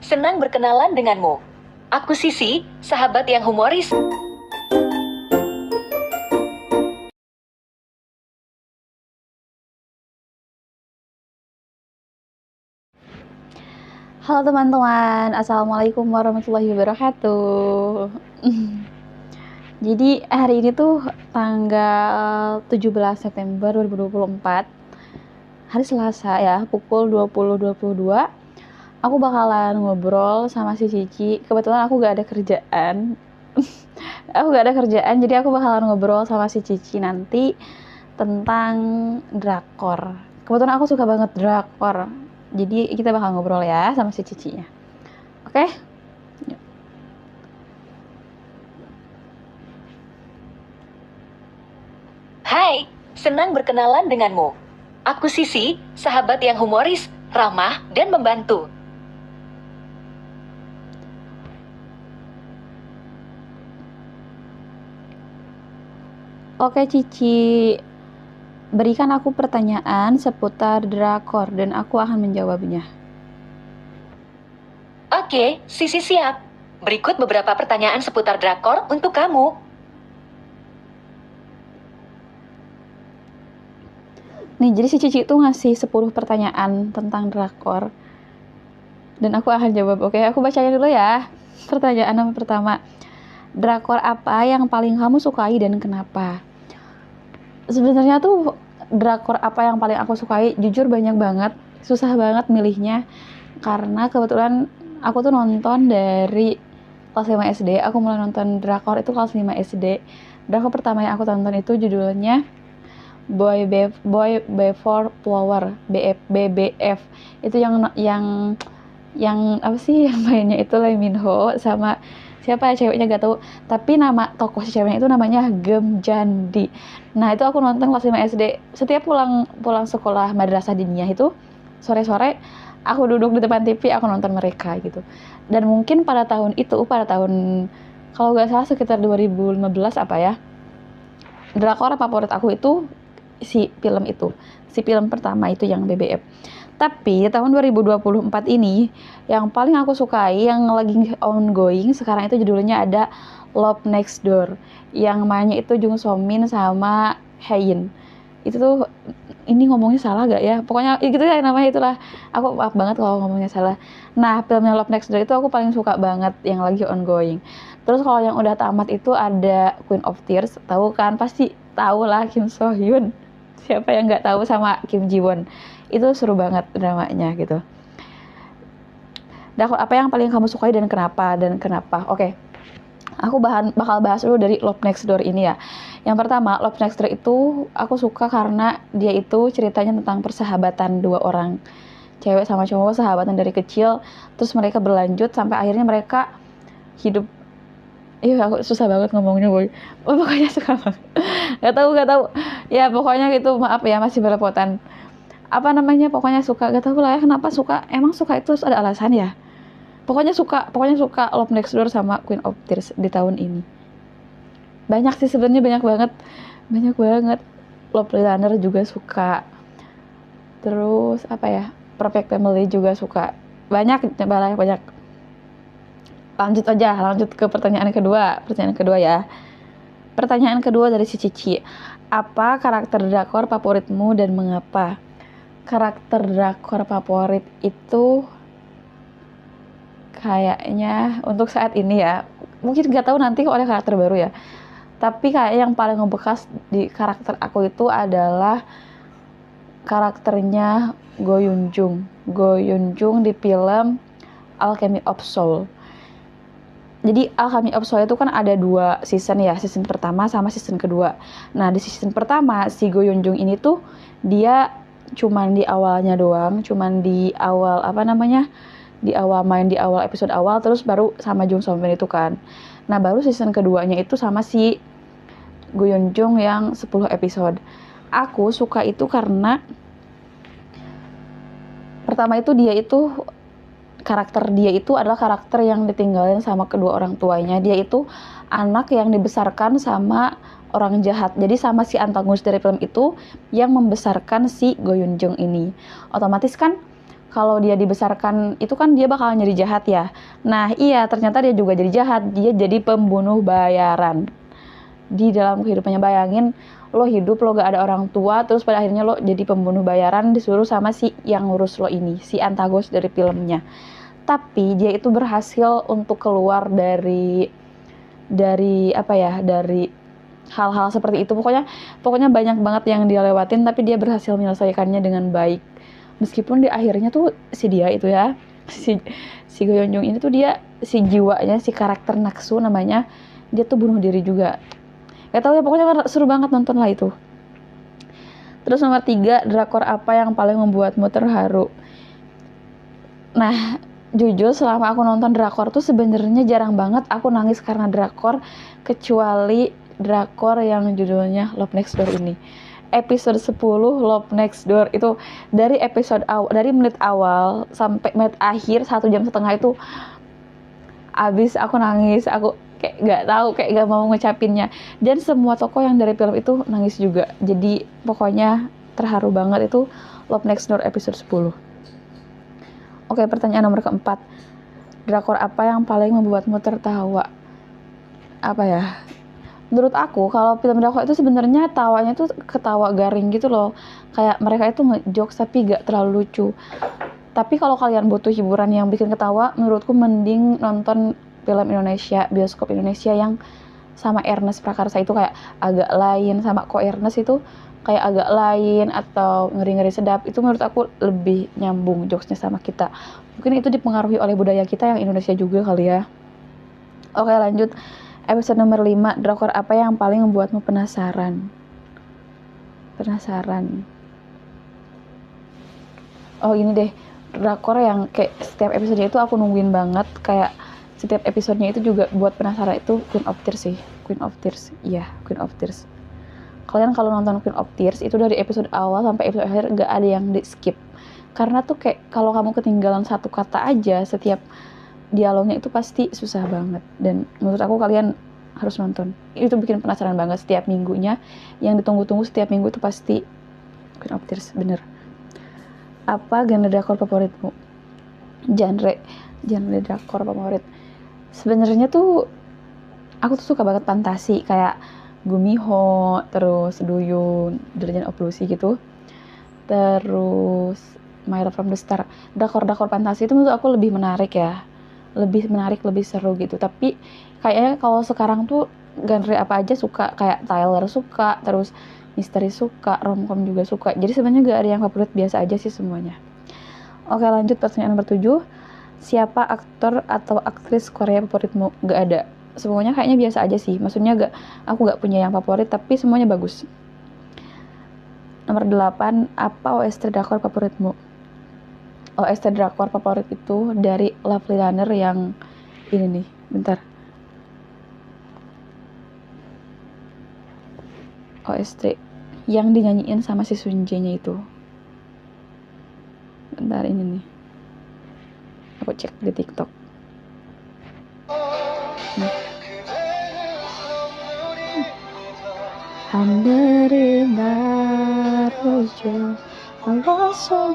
senang berkenalan denganmu. Aku Sisi, sahabat yang humoris. Halo teman-teman, Assalamualaikum warahmatullahi wabarakatuh. Jadi hari ini tuh tanggal 17 September 2024, hari Selasa ya, pukul 20.22. Aku bakalan ngobrol sama si Cici. Kebetulan aku gak ada kerjaan. Jadi aku bakalan ngobrol sama si Cici nanti tentang drakor. Kebetulan aku suka banget drakor. Jadi kita bakal ngobrol ya sama si Cicinya. Oke? Hai, senang berkenalan denganmu. Aku Sisi, sahabat yang humoris, ramah, dan membantu. Oke Cici, berikan aku pertanyaan seputar drakor dan aku akan menjawabnya. Oke, Sisi siap. Berikut beberapa pertanyaan seputar drakor untuk kamu. Nih, jadi si Cici itu ngasih 10 pertanyaan tentang drakor dan aku akan jawab. Oke, aku bacain dulu ya. Pertanyaan nomor pertama, drakor apa yang paling kamu sukai dan kenapa? Sebenarnya tuh drakor apa yang paling aku sukai, jujur banyak banget, susah banget milihnya karena kebetulan aku tuh nonton dari kelas 5 SD. Aku mulai nonton drakor itu kelas 5 SD. Drakor pertama yang aku tonton itu judulnya Boy Before Flower, BBF. Itu yang apa sih, yang mainnya itu Lee Min Ho sama siapa ya ceweknya gak tahu, tapi nama tokoh si ceweknya itu namanya Gem Jandi. Nah itu aku nonton kelas 5 SD. Setiap pulang sekolah madrasah diniyah itu sore-sore aku duduk di depan TV, aku nonton mereka gitu. Dan mungkin pada tahun kalau gak salah sekitar 2015 apa ya, drakor favorit aku itu si film pertama itu yang BBF. Tapi tahun 2024 ini yang paling aku sukai, yang lagi ongoing sekarang itu judulnya ada Love Next Door, yang mainnya itu Jung So Min sama Haein. Itu tuh, ini ngomongnya salah gak ya? Pokoknya gitu ya namanya, itulah. Aku maaf banget kalau ngomongnya salah. Nah, filmnya Love Next Door itu aku paling suka banget yang lagi ongoing. Terus kalau yang udah tamat itu ada Queen of Tears, tahu kan? Pasti tahu lah, Kim So Hyun. Siapa yang nggak tahu, sama Kim Ji Won. Itu seru banget dramanya gitu. Drakor apa yang paling kamu sukai dan kenapa? Oke. Aku bakal bahas dulu dari Love Next Door ini ya. Yang pertama, Love Next Door itu aku suka karena dia itu ceritanya tentang persahabatan dua orang, cewek sama cowok, sahabatan dari kecil, terus mereka berlanjut sampai akhirnya mereka hidup. Aku susah banget ngomongnya, boy. Pokoknya suka banget. Gak tahu. Ya pokoknya gitu, maaf ya masih belepotan. Apa namanya, pokoknya suka, gak tahu lah ya kenapa suka. Emang suka itu ada alasan ya? Pokoknya suka Love Next Door sama Queen of Tears di tahun ini. Banyak sih sebenarnya, banyak banget. Love Runner juga suka. Terus apa ya? Perfect Family juga suka. Banyak. Lanjut ke pertanyaan kedua ya. Pertanyaan kedua dari si Cici. Apa karakter drakor favoritmu dan mengapa? Karakter drakor favorit itu kayaknya untuk saat ini ya, mungkin gak tahu nanti kalau ada karakter baru ya, tapi kayak yang paling ngebekas di karakter aku itu adalah karakternya Go Yoon Jung di film Alchemy of Soul. Jadi Alchemy of Soul itu kan ada 2 season ya, season pertama sama season kedua. Nah di season pertama si Go Yoon Jung ini tuh dia cuman di awalnya doang, cuman di awal di awal episode awal, terus baru sama Jung So Min itu kan. Nah baru season keduanya itu sama si Go Yoon Jung yang 10 episode. Aku suka itu karena pertama itu karakter dia itu adalah karakter yang ditinggalin sama kedua orang tuanya. Dia itu anak yang dibesarkan sama orang jahat. Jadi sama si antagonis dari film itu yang membesarkan si Go Yoon Jung ini. Otomatis kan kalau dia dibesarkan itu kan dia bakal jadi jahat ya. Nah iya, ternyata dia juga jadi jahat, dia jadi pembunuh bayaran di dalam kehidupannya. Bayangin lo hidup, lo gak ada orang tua, terus pada akhirnya lo jadi pembunuh bayaran disuruh sama si yang ngurus lo ini, si antagonis dari filmnya. Tapi dia itu berhasil untuk keluar dari apa ya, dari hal-hal seperti itu. Pokoknya banyak banget yang dia lewatin, tapi dia berhasil menyelesaikannya dengan baik. Meskipun di akhirnya tuh si dia itu ya, si Go Yeon Jung ini tuh dia, si jiwanya, si karakter Naksu namanya, dia tuh bunuh diri juga. Gak tau ya, pokoknya seru banget, nonton lah itu. Terus nomor 3, drakor apa yang paling membuatmu terharu? Nah, jujur selama aku nonton drakor tuh sebenarnya jarang banget aku nangis karena drakor, kecuali drakor yang judulnya Love Next Door ini. Episode 10 Love Next Door itu, dari episode awal, dari menit awal sampai menit akhir 1,5 jam itu abis aku nangis, aku kayak gak tahu, kayak gak mau ngucapinnya. Dan semua tokoh yang dari film itu nangis juga. Jadi pokoknya terharu banget itu Love Next Door episode 10. Oke, pertanyaan nomor keempat, drakor apa yang paling membuatmu tertawa? Apa ya? Menurut aku kalau film drakor itu sebenarnya tawanya tuh ketawa garing gitu loh, kayak mereka itu ngejokes tapi gak terlalu lucu. Tapi kalau kalian butuh hiburan yang bikin ketawa, menurutku mending nonton film Indonesia, bioskop Indonesia yang sama Ernest Prakarsa itu kayak agak lain, sama Ko Ernest itu kayak agak lain, atau Ngeri-Ngeri Sedap, itu menurut aku lebih nyambung jokesnya sama kita. Mungkin itu dipengaruhi oleh budaya kita yang Indonesia juga kali ya. Oke, lanjut. Episode nomor 5, drakor apa yang paling membuatmu penasaran? Oh ini deh, drakor yang kayak setiap episodenya itu aku nungguin banget, kayak setiap episodenya itu juga buat penasaran, itu Queen of Tears sih. Queen of Tears. Kalian kalau nonton Queen of Tears itu dari episode awal sampai episode akhir gak ada yang di skip, karena tuh kayak kalau kamu ketinggalan satu kata aja setiap dialognya itu pasti susah banget. Dan menurut aku kalian harus nonton, itu bikin penasaran banget setiap minggunya, yang ditunggu-tunggu setiap minggu itu pasti Queen of Tears, bener. Apa genre drakor favoritmu? Genre drakor favorit, sebenarnya tuh aku tuh suka banget fantasi, kayak Gumiho, terus Duyun, Dirjen of Lucy gitu, terus My Love from the Star. Drakor fantasi itu menurut aku lebih menarik ya, lebih seru gitu. Tapi kayaknya kalau sekarang tuh genre apa aja suka, kayak Tyler suka, terus misteri suka, romcom juga suka. Jadi sebenarnya gak ada yang favorit, biasa aja sih semuanya. Oke, lanjut pertanyaan nomor 7. Siapa aktor atau aktris Korea favoritmu? Gak ada. Semuanya kayaknya biasa aja sih. Maksudnya aku gak punya yang favorit, tapi semuanya bagus. Nomor 8, apa OST drakor favoritmu? OST drakor favorit itu dari Lovely Runner yang ini nih, bentar. OST yang dinyanyiin sama si Sunjae-nya itu. Bentar, ini nih. Aku cek di TikTok. 하늘이 나르죠 알아서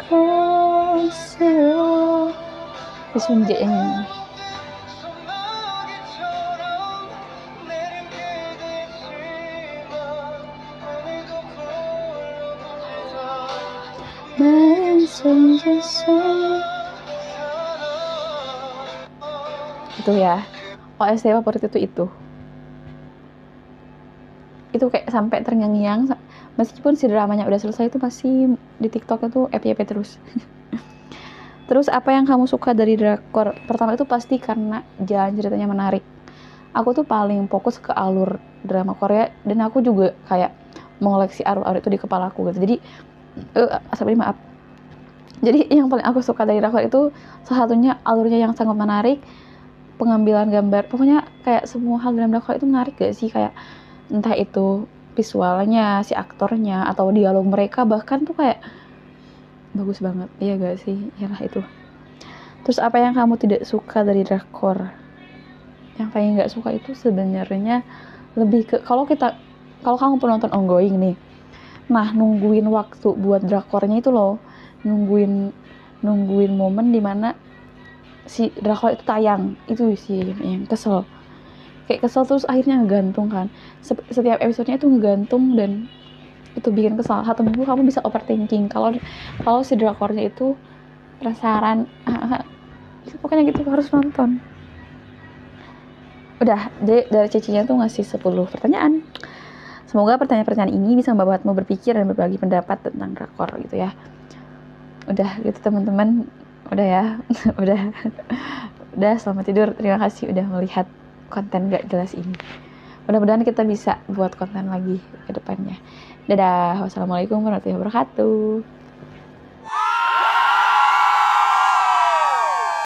거세요. Sunjae yang ini. Itu ya, OST favorit itu kayak sampai terngiang-ngiang, meskipun si dramanya udah selesai itu masih di TikTok itu FYP terus. Terus apa yang kamu suka dari drakor? Pertama itu pasti karena jalan ceritanya menarik. Aku tuh paling fokus ke alur drama Korea, dan aku juga kayak mengoleksi alur itu di kepala aku gitu. Jadi maaf. Jadi yang paling aku suka dari drakor itu salah satunya alurnya yang sangat menarik, pengambilan gambar, pokoknya kayak semua hal dalam drakor itu menarik gak sih, kayak entah itu visualnya, si aktornya, atau dialog mereka, bahkan tuh kayak bagus banget, iya gak sih? Yalah itu. Terus apa yang kamu tidak suka dari drakor? Yang paling gak suka itu sebenarnya lebih ke kalau kamu penonton ongoing nih, Nah, nungguin waktu buat drakornya itu loh, nungguin momen dimana si drakor itu tayang, itu sih yang kesel. Kayak kesel terus akhirnya ngegantung kan. Setiap episodenya itu ngegantung dan itu bikin kesal. 1 minggu kamu bisa overthinking kalau si drakornya itu penasaran. Pokoknya gitu, harus nonton. Udah, dari Cicinya tuh ngasih 10 pertanyaan. Semoga pertanyaan-pertanyaan ini bisa membuatmu berpikir dan berbagi pendapat tentang drakor gitu ya. Udah gitu teman-teman, udah ya. udah selamat tidur. Terima kasih udah melihat konten gak jelas ini. Mudah-mudahan kita bisa buat konten lagi ke depannya. Dadah, wassalamualaikum warahmatullahi wabarakatuh.